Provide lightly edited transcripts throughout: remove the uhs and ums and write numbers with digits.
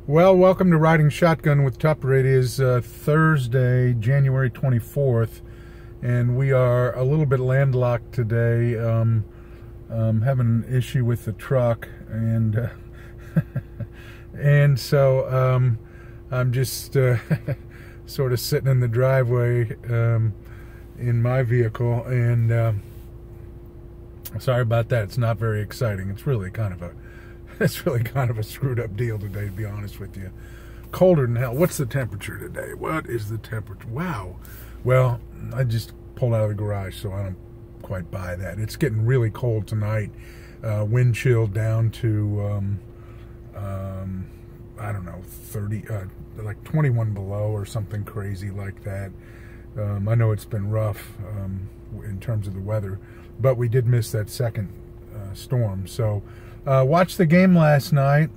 Well, welcome to Riding Shotgun with Tupper. It is Thursday, January 24th, and we are a little bit landlocked today. Having an issue with the truck, and and so I'm just sort of sitting in the driveway in my vehicle, and sorry about that. It's not very exciting. It's really kind of a screwed up deal today, to be honest with you. Colder than hell. What's the temperature today? What is the temperature? Wow. Well, I just pulled out of the garage, so I don't quite buy that. It's getting really cold tonight. Wind chill down to, I don't know, 30, like 21 below or something crazy like that. I know it's been rough in terms of the weather, but we did miss that second storm. So, watched the game last night.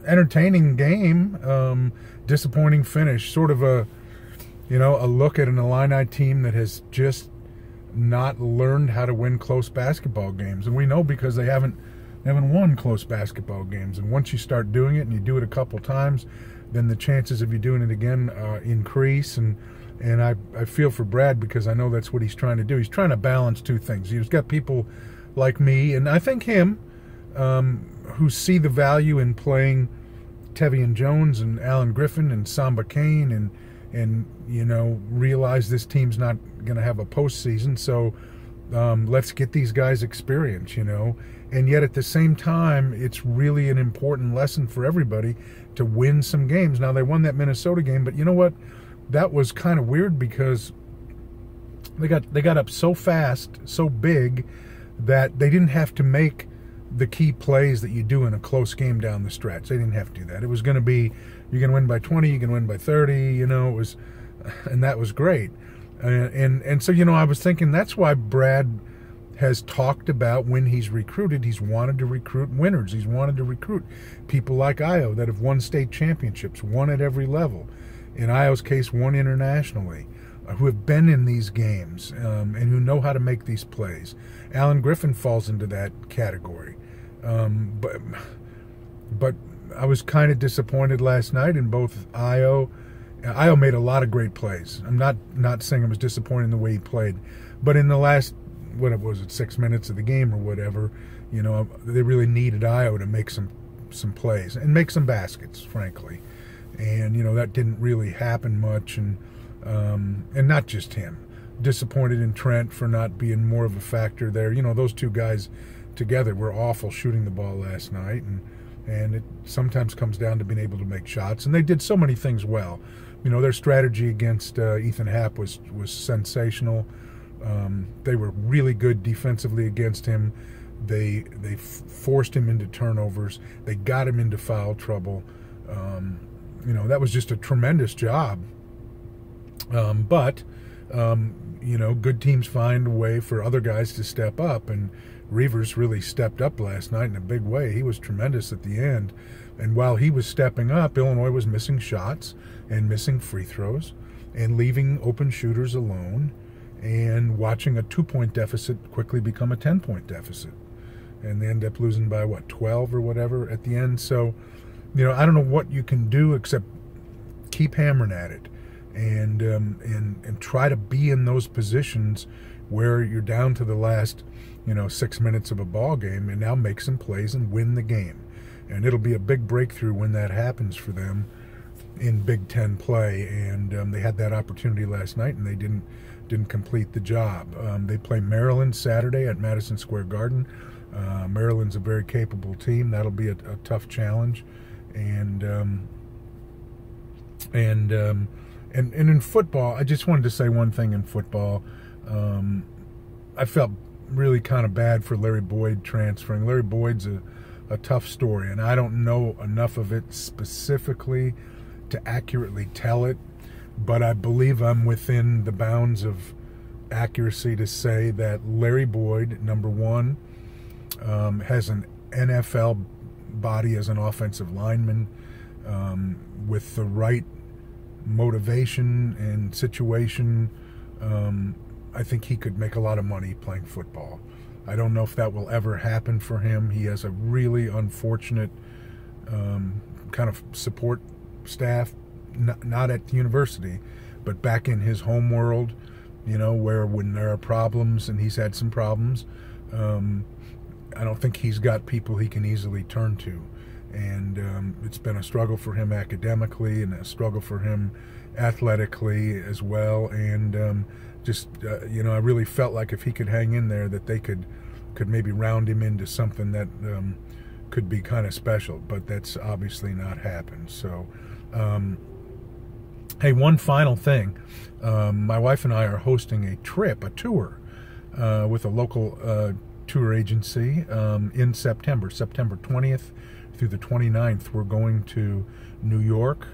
Entertaining game. Disappointing finish. Sort of a look at an Illini team that has just not learned how to win close basketball games, and we know because they haven't won close basketball games. And once you start doing it, and you do it a couple times, then the chances of you doing it again increase. And I feel for Brad, because I know that's what he's trying to do. He's trying to balance two things. He's got people like me, and I think him, who see the value in playing Tevian Jones and Alan Griffin and Samba Kane, and realize this team's not going to have a postseason. So let's get these guys experience, And yet at the same time, it's really an important lesson for everybody to win some games. Now, they won that Minnesota game, but you know what? That was kind of weird, because they got up so fast, so big, that they didn't have to make the key plays that you do in a close game down the stretch. They didn't have to do that. It was going to be, you can win by 20, you can win by 30, it was, and that was great. And so, I was thinking that's why Brad has talked about, when he's recruited, he's wanted to recruit winners. He's wanted to recruit people like Io that have won state championships, won at every level. In Io's case, won internationally, who have been in these games, and who know how to make these plays. Alan Griffin falls into that category. But I was kind of disappointed last night in both Io. Io made a lot of great plays. I'm not saying I was disappointed in the way he played, but in the last, what was it, 6 minutes of the game or whatever, they really needed Io to make some plays and make some baskets, frankly. And that didn't really happen much, and not just him. Disappointed in Trent for not being more of a factor there. Those two guys together were awful shooting the ball last night, and it sometimes comes down to being able to make shots. And they did so many things well. Their strategy against Ethan Happ was sensational. They were really good defensively against him. They forced him into turnovers. They got him into foul trouble. That was just a tremendous job. But good teams find a way for other guys to step up, and Reavers really stepped up last night in a big way. He was tremendous at the end. And while he was stepping up, Illinois was missing shots and missing free throws and leaving open shooters alone, and watching a 2-point deficit quickly become a 10-point deficit. And they end up losing by, 12 or whatever at the end. So, I don't know what you can do except keep hammering at it, and try to be in those positions where you're down to the last 6 minutes of a ball game, and now make some plays and win the game. And it'll be a big breakthrough when that happens for them in Big Ten play. And they had that opportunity last night, and they didn't complete the job. They play Maryland Saturday at Madison Square Garden. Maryland's a very capable team. That'll be a tough challenge. And in football, I just wanted to say one thing in football. I felt really kind of bad for Larry Boyd transferring. Larry Boyd's a tough story, and I don't know enough of it specifically to accurately tell it, but I believe I'm within the bounds of accuracy to say that Larry Boyd, number one, has an NFL body as an offensive lineman, with the right motivation and situation. I think he could make a lot of money playing football. I don't know if that will ever happen for him. He has a really unfortunate kind of support staff, not at the university, but back in his home world, you know, where when there are problems, and he's had some problems, I don't think he's got people he can easily turn to. And it's been a struggle for him academically and a struggle for him athletically as well. And you know, I really felt like if he could hang in there, that they could maybe round him into something that could be kind of special. But that's obviously not happened. So, hey, one final thing. My wife and I are hosting a tour, with a local tour agency in September 20th through the 29th. We're going to New York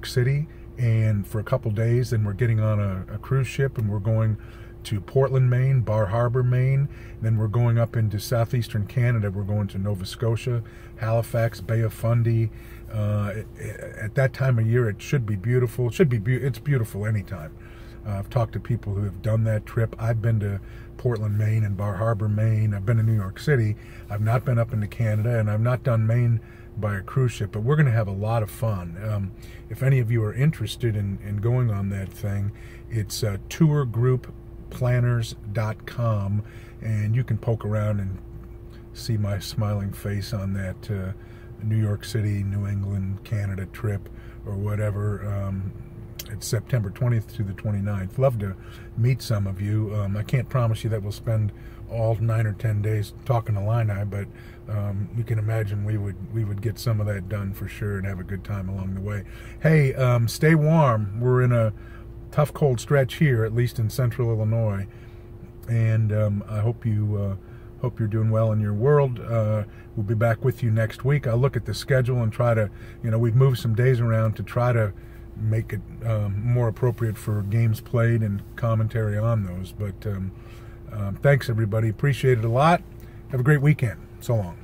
City, and for a couple days, then we're getting on a cruise ship, and we're going to Portland, Maine, Bar Harbor, Maine. Then we're going up into southeastern Canada. We're going to Nova Scotia, Halifax, Bay of Fundy. At that time of year, it should be beautiful. It's beautiful anytime. I've talked to people who have done that trip. I've been to Portland, Maine, and Bar Harbor, Maine. I've been to New York City. I've not been up into Canada, and I've not done Maine by a cruise ship, but we're going to have a lot of fun. If any of you are interested in going on that thing, it's tourgroupplanners.com, and you can poke around and see my smiling face on that New York City, New England, Canada trip, or whatever. It's September 20th to the 29th. Love to meet some of you. I can't promise you that we'll spend all 9 or 10 days talking Illini, but you can imagine we would get some of that done for sure and have a good time along the way. Hey, stay warm. We're in a tough cold stretch here, at least in central Illinois, and I hope you're doing well in your world. We'll be back with you next week. I'll look at the schedule and try to, you know, we've moved some days around to try to make it more appropriate for games played and commentary on those. But thanks, everybody. Appreciate it a lot. Have a great weekend. So long.